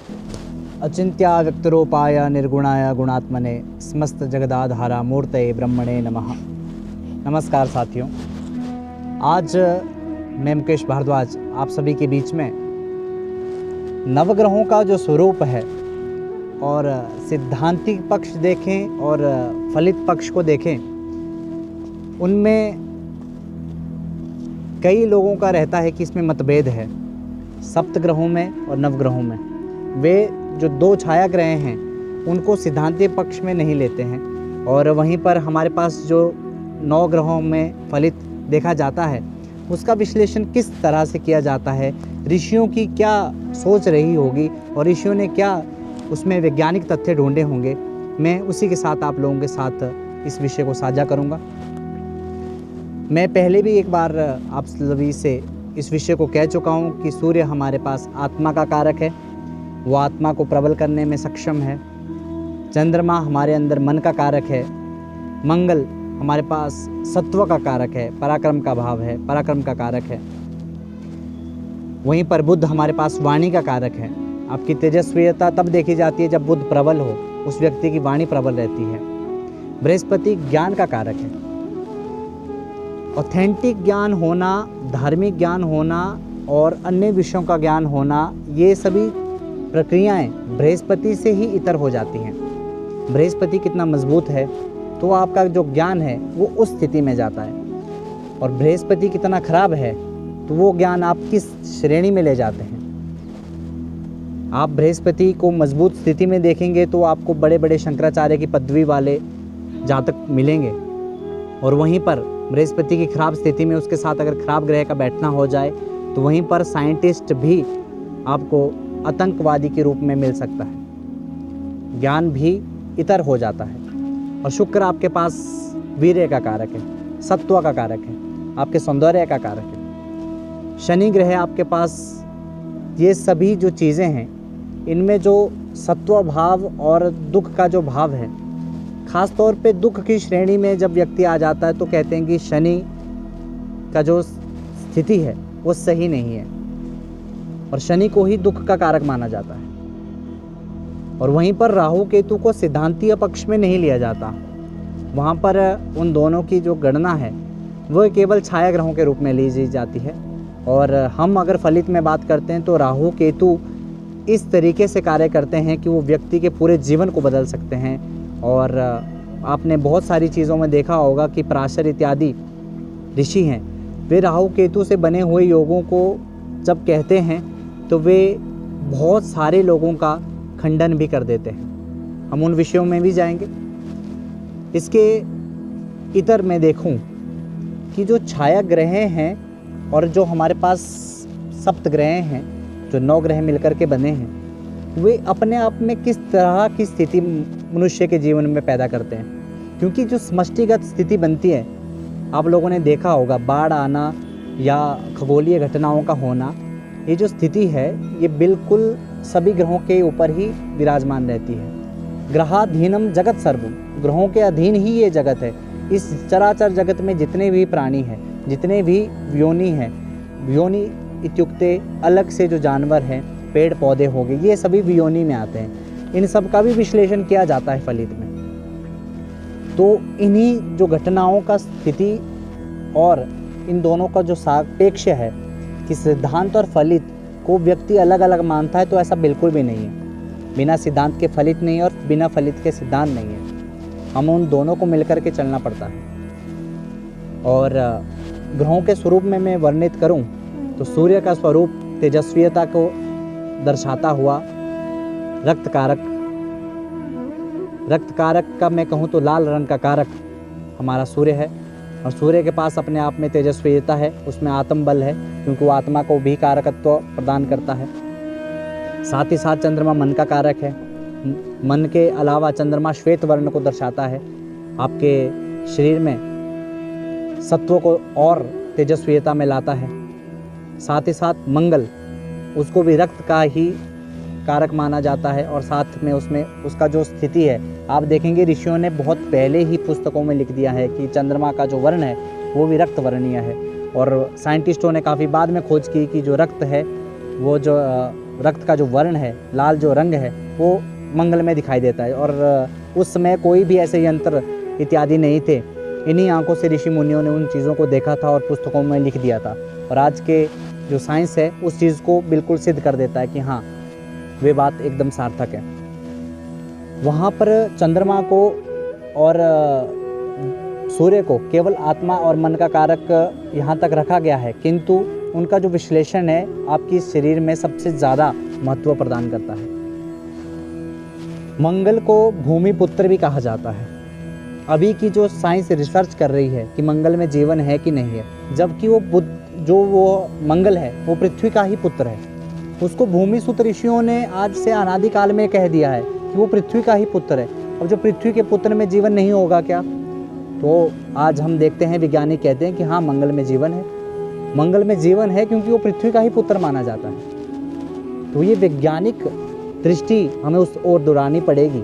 अचिंत्या व्यक्तरूपाय निर्गुणाय गुणात्मने समस्त जगदाधारा मूर्तये ब्रह्मणे नमः। नमस्कार साथियों, आज मैं मुकेश भारद्वाज आप सभी के बीच में नवग्रहों का जो स्वरूप है और सिद्धांतिक पक्ष देखें और फलित पक्ष को देखें, उनमें कई लोगों का रहता है कि इसमें मतभेद है सप्त ग्रहों में और नवग्रहों में। वे जो दो छाया ग्रह हैं उनको सिद्धांतिक पक्ष में नहीं लेते हैं, और वहीं पर हमारे पास जो 9 ग्रहों में फलित देखा जाता है उसका विश्लेषण किस तरह से किया जाता है, ऋषियों की क्या सोच रही होगी और ऋषियों ने क्या उसमें वैज्ञानिक तथ्य ढूंढे होंगे, मैं उसी के साथ आप लोगों के साथ इस विषय को साझा करूंगा। मैं पहले भी एक बार आप सभी से इस विषय को कह चुका हूं कि सूर्य हमारे पास आत्मा का कारक है, वो आत्मा को प्रबल करने में सक्षम है। चंद्रमा हमारे अंदर मन का कारक है। मंगल हमारे पास सत्व का कारक है, पराक्रम का भाव है, पराक्रम का कारक है। वहीं पर बुध हमारे पास वाणी का कारक है। आपकी तेजस्वीयता तब देखी जाती है जब बुध प्रबल हो, उस व्यक्ति की वाणी प्रबल रहती है। बृहस्पति ज्ञान का कारक है। ऑथेंटिक ज्ञान होना, धार्मिक ज्ञान होना और अन्य विषयों का ज्ञान होना, ये सभी प्रक्रियाएं बृहस्पति से ही इतर हो जाती हैं। बृहस्पति कितना मजबूत है तो आपका जो ज्ञान है वो उस स्थिति में जाता है, और बृहस्पति कितना खराब है तो वो ज्ञान आप किस श्रेणी में ले जाते हैं। आप बृहस्पति को मजबूत स्थिति में देखेंगे तो आपको बड़े बड़े शंकराचार्य की पदवी वाले जातक मिलेंगे, और वहीं पर बृहस्पति की खराब स्थिति में उसके साथ अगर खराब ग्रह का बैठना हो जाए तो वहीं पर साइंटिस्ट भी आपको आतंकवादी के रूप में मिल सकता है। ज्ञान भी इतर हो जाता है। और शुक्र आपके पास वीर्य का कारक है, सत्व का कारक है, आपके सौंदर्य का कारक है। शनि ग्रह आपके पास ये सभी जो चीज़ें हैं, इनमें जो सत्व भाव और दुख का जो भाव है, ख़ास तौर पे दुख की श्रेणी में जब व्यक्ति आ जाता है तो कहते हैं कि शनि का जो स्थिति है वो सही नहीं है, और शनि को ही दुख का कारक माना जाता है। और वहीं पर राहु केतु को सिद्धांतीय पक्ष में नहीं लिया जाता। वहाँ पर उन दोनों की जो गणना है वो केवल छाया ग्रहों के रूप में ली जाती है। और हम अगर फलित में बात करते हैं तो राहु केतु इस तरीके से कार्य करते हैं कि वो व्यक्ति के पूरे जीवन को बदल सकते हैं। और आपने बहुत सारी चीज़ों में देखा होगा कि पराशर इत्यादि ऋषि हैं, वे राहु केतु से बने हुए योगों को जब कहते हैं तो वे बहुत सारे लोगों का खंडन भी कर देते हैं। हम उन विषयों में भी जाएंगे। इसके इतर मैं देखूं कि जो छाया ग्रह हैं और जो हमारे पास सप्त ग्रह हैं, जो 9 ग्रह मिलकर के बने हैं, वे अपने आप में किस तरह की स्थिति मनुष्य के जीवन में पैदा करते हैं। क्योंकि जो समष्टिगत स्थिति बनती है, आप लोगों ने देखा होगा, बाढ़ आना या खगोलीय घटनाओं का होना, ये जो स्थिति है ये बिल्कुल सभी ग्रहों के ऊपर ही विराजमान रहती है। ग्रहाधीनम जगत सर्वम, ग्रहों के अधीन ही ये जगत है। इस चराचर जगत में जितने भी प्राणी हैं, जितने भी व्योनि हैं, व्योनि इत्युक्ते अलग से जो जानवर हैं, पेड़ पौधे हो गए, ये सभी व्योनि में आते हैं। इन सब का भी विश्लेषण किया जाता है फलित में। तो इन्हीं जो घटनाओं का स्थिति और इन दोनों का जो सापेक्ष है कि सिद्धांत और फलित को व्यक्ति अलग अलग मानता है, तो ऐसा बिल्कुल भी नहीं है। बिना सिद्धांत के फलित नहीं और बिना फलित के सिद्धांत नहीं है। हम उन दोनों को मिलकर के चलना पड़ता है। और ग्रहों के स्वरूप में मैं वर्णित करूं तो सूर्य का स्वरूप तेजस्वीयता को दर्शाता हुआ रक्त कारक का मैं कहूं तो लाल रंग का कारक हमारा सूर्य है। और सूर्य के पास अपने आप में तेजस्वीयता है, उसमें आत्म बल है, क्योंकि वो आत्मा को भी कारकत्व प्रदान करता है। साथ ही साथ चंद्रमा मन का कारक है। मन के अलावा चंद्रमा श्वेत वर्ण को दर्शाता है, आपके शरीर में सत्व को और तेजस्वीयता में लाता है। साथ ही साथ मंगल, उसको भी रक्त का ही कारक माना जाता है, और साथ में उसमें उसका जो स्थिति है, आप देखेंगे ऋषियों ने बहुत पहले ही पुस्तकों में लिख दिया है कि चंद्रमा का जो वर्ण है वो भी रक्त वर्णीय है। और साइंटिस्टों ने काफ़ी बाद में खोज की कि जो रक्त है वो जो रक्त का जो वर्ण है, लाल जो रंग है, वो मंगल में दिखाई देता है। और उस समय कोई भी ऐसे यंत्र इत्यादि नहीं थे। इन्हीं आंखों से ऋषि मुनियों ने उन चीज़ों को देखा था और पुस्तकों में लिख दिया था। और आज के जो साइंस है उस चीज़ को बिल्कुल सिद्ध कर देता है कि हाँ, वे बात एकदम सार्थक है। वहाँ पर चंद्रमा को और सूर्य को केवल आत्मा और मन का कारक यहाँ तक रखा गया है, किंतु उनका जो विश्लेषण है आपकी शरीर में सबसे ज़्यादा महत्व प्रदान करता है। मंगल को भूमि पुत्र भी कहा जाता है। अभी की जो साइंस रिसर्च कर रही है कि मंगल में जीवन है कि नहीं है, जबकि वो मंगल है वो पृथ्वी का ही पुत्र है। उसको भूमि सुत ऋषियों ने आज से अनादिकाल में कह दिया है कि वो पृथ्वी का ही पुत्र है। अब जो पृथ्वी के पुत्र में जीवन नहीं होगा क्या? तो आज हम देखते हैं वैज्ञानिक कहते हैं कि हाँ, मंगल में जीवन है। मंगल में जीवन है क्योंकि वो पृथ्वी का ही पुत्र माना जाता है। तो ये वैज्ञानिक दृष्टि हमें उस ओर दोहरानी पड़ेगी,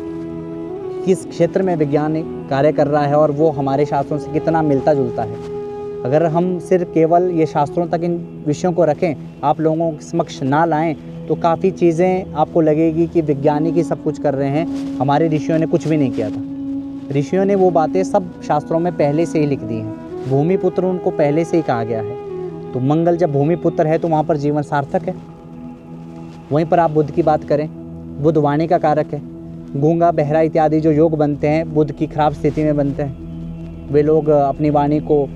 किस क्षेत्र में वैज्ञानिक कार्य कर रहा है और वो हमारे शास्त्रों से कितना मिलता जुलता है। अगर हम सिर्फ केवल ये शास्त्रों तक इन विषयों को रखें, आप लोगों के समक्ष ना लाएं, तो काफ़ी चीज़ें आपको लगेगी कि वैज्ञानिक ही सब कुछ कर रहे हैं, हमारे ऋषियों ने कुछ भी नहीं किया था। ऋषियों ने वो बातें सब शास्त्रों में पहले से ही लिख दी हैं। भूमिपुत्र उनको पहले से ही कहा गया है। तो मंगल जब भूमिपुत्र है तो वहाँ पर जीवन सार्थक है। वहीं पर आप बुध की बात करें, बुध वाणी का कारक है। गूंगा, बहरा इत्यादि जो योग बनते हैं बुध की खराब स्थिति में बनते हैं। वे लोग अपनी वाणी को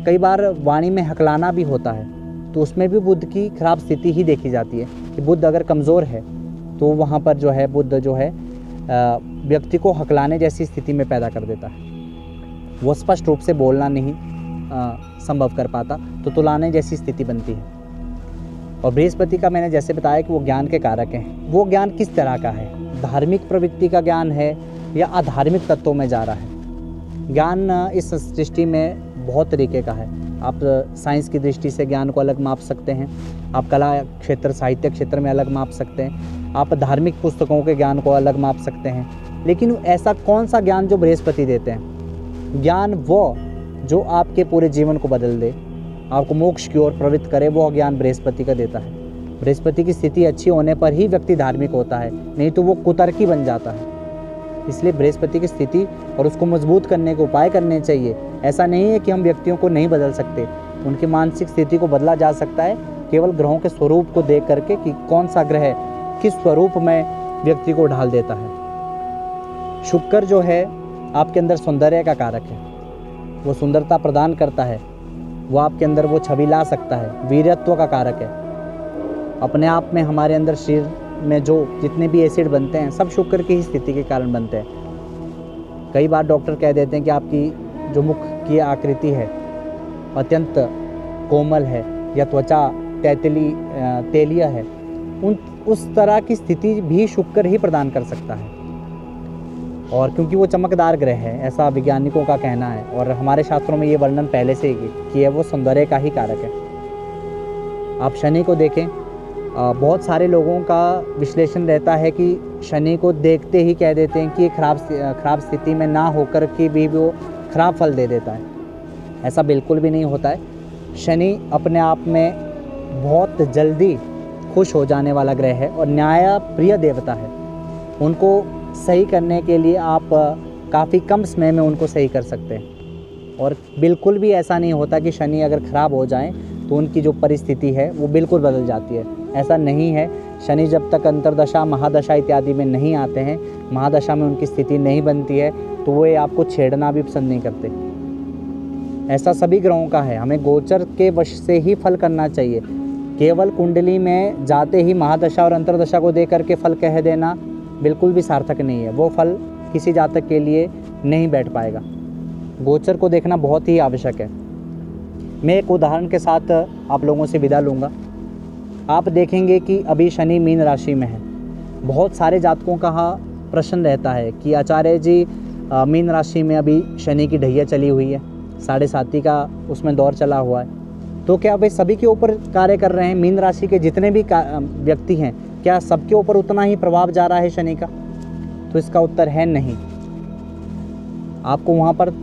कई बार वाणी में हकलाना भी होता है, तो उसमें भी बुध की खराब स्थिति ही देखी जाती है कि बुध अगर कमज़ोर है तो वहाँ पर जो है बुध जो है व्यक्ति को हकलाने जैसी स्थिति में पैदा कर देता है। वो स्पष्ट रूप से बोलना नहीं संभव कर पाता, तो तुलाने जैसी स्थिति बनती है। और बृहस्पति का मैंने जैसे बताया कि वो ज्ञान के कारक हैं। वो ज्ञान किस तरह का है? धार्मिक प्रवृत्ति का ज्ञान है या अधार्मिक तत्वों में जा रहा है? ज्ञान इस सृष्टि में बहुत तरीके का है। आप साइंस की दृष्टि से ज्ञान को अलग माप सकते हैं, आप कला क्षेत्र, साहित्य क्षेत्र में अलग माप सकते हैं, आप धार्मिक पुस्तकों के ज्ञान को अलग माप सकते हैं। लेकिन ऐसा कौन सा ज्ञान जो बृहस्पति देते हैं? ज्ञान वो जो आपके पूरे जीवन को बदल दे, आपको मोक्ष की ओर प्रवृत्त करे, वो ज्ञान बृहस्पति का देता है। बृहस्पति की स्थिति अच्छी होने पर ही व्यक्ति धार्मिक होता है, नहीं तो वो कुतर्की बन जाता है। इसलिए बृहस्पति की स्थिति और उसको मजबूत करने के उपाय करने चाहिए। ऐसा नहीं है कि हम व्यक्तियों को नहीं बदल सकते, उनकी मानसिक स्थिति को बदला जा सकता है केवल ग्रहों के स्वरूप को देख करके कि कौन सा ग्रह किस स्वरूप में व्यक्ति को ढाल देता है। शुक्र जो है आपके अंदर सौंदर्य का कारक है, वो सुंदरता प्रदान करता है, वो आपके अंदर वो छवि ला सकता है। वीरत्व का कारक है। अपने आप में हमारे अंदर शरीर में जो जितने भी एसिड बनते हैं सब शुक्र की ही स्थिति के कारण बनते हैं। कई बार डॉक्टर कह देते हैं कि आपकी जो मुख की आकृति है अत्यंत कोमल है या त्वचा तेलिया है, उस तरह की स्थिति भी शुक्र ही प्रदान कर सकता है। और क्योंकि वो चमकदार ग्रह है, ऐसा वैज्ञानिकों का कहना है, और हमारे शास्त्रों में ये वर्णन पहले से ही किया है, वो सौंदर्य का ही कारक है। आप शनि को देखें, बहुत सारे लोगों का विश्लेषण रहता है कि शनि को देखते ही कह देते हैं कि ये खराब स्थिति में ना होकर के भी वो खराब फल दे देता है। ऐसा बिल्कुल भी नहीं होता है। शनि अपने आप में बहुत जल्दी खुश हो जाने वाला ग्रह है और न्याय प्रिय देवता है। उनको सही करने के लिए आप काफ़ी कम समय में उनको सही कर सकते हैं। और बिल्कुल भी ऐसा नहीं होता कि शनि अगर ख़राब हो जाए तो उनकी जो परिस्थिति है वो बिल्कुल बदल जाती है। ऐसा नहीं है। शनि जब तक अंतर्दशा, महादशा इत्यादि में नहीं आते हैं, महादशा में उनकी स्थिति नहीं बनती है, तो वो आपको छेड़ना भी पसंद नहीं करते। ऐसा सभी ग्रहों का है। हमें गोचर के वश से ही फल करना चाहिए। केवल कुंडली में जाते ही महादशा और अंतर्दशा को देख करके फल कह देना बिल्कुल भी सार्थक नहीं है। वो फल किसी जातक के लिए नहीं बैठ पाएगा। गोचर को देखना बहुत ही आवश्यक है। मैं एक उदाहरण के साथ आप लोगों से विदा लूँगा। आप देखेंगे कि अभी शनि मीन राशि में है। बहुत सारे जातकों का प्रश्न रहता है कि आचार्य जी मीन राशि में अभी शनि की ढैया चली हुई है, 7.5 का उसमें दौर चला हुआ है, तो क्या वे सभी के ऊपर कार्य कर रहे हैं? मीन राशि के जितने भी व्यक्ति हैं, क्या सबके ऊपर उतना ही प्रभाव जा रहा है शनि का? तो इसका उत्तर है नहीं। आपको वहाँ पर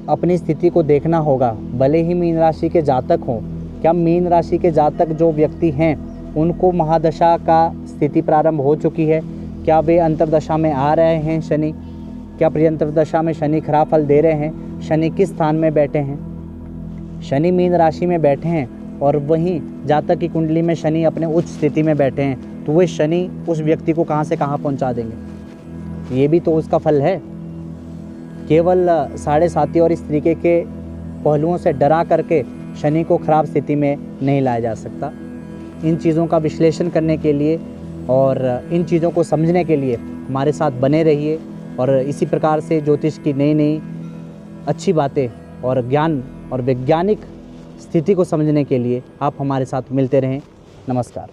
अपनी स्थिति को देखना होगा। भले ही मीन राशि के जातक हों, क्या मीन राशि के जातक जो व्यक्ति हैं उनको महादशा का स्थिति प्रारंभ हो चुकी है, क्या वे अंतर्दशा में आ रहे हैं शनि, क्या प्रियंतर दशा में शनि खराब फल दे रहे हैं, शनि किस स्थान में बैठे हैं। शनि मीन राशि में बैठे हैं और वहीं जातक की कुंडली में शनि अपने उच्च स्थिति में बैठे हैं, तो वे शनि उस व्यक्ति को कहाँ से कहाँ पहुँचा देंगे, ये भी तो उसका फल है। केवल साढ़े साती और इस तरीके के पहलुओं से डरा करके शनि को खराब स्थिति में नहीं लाया जा सकता। इन चीज़ों का विश्लेषण करने के लिए और इन चीज़ों को समझने के लिए हमारे साथ बने रहिए और इसी प्रकार से ज्योतिष की नई नई अच्छी बातें और ज्ञान और वैज्ञानिक स्थिति को समझने के लिए आप हमारे साथ मिलते रहें। नमस्कार।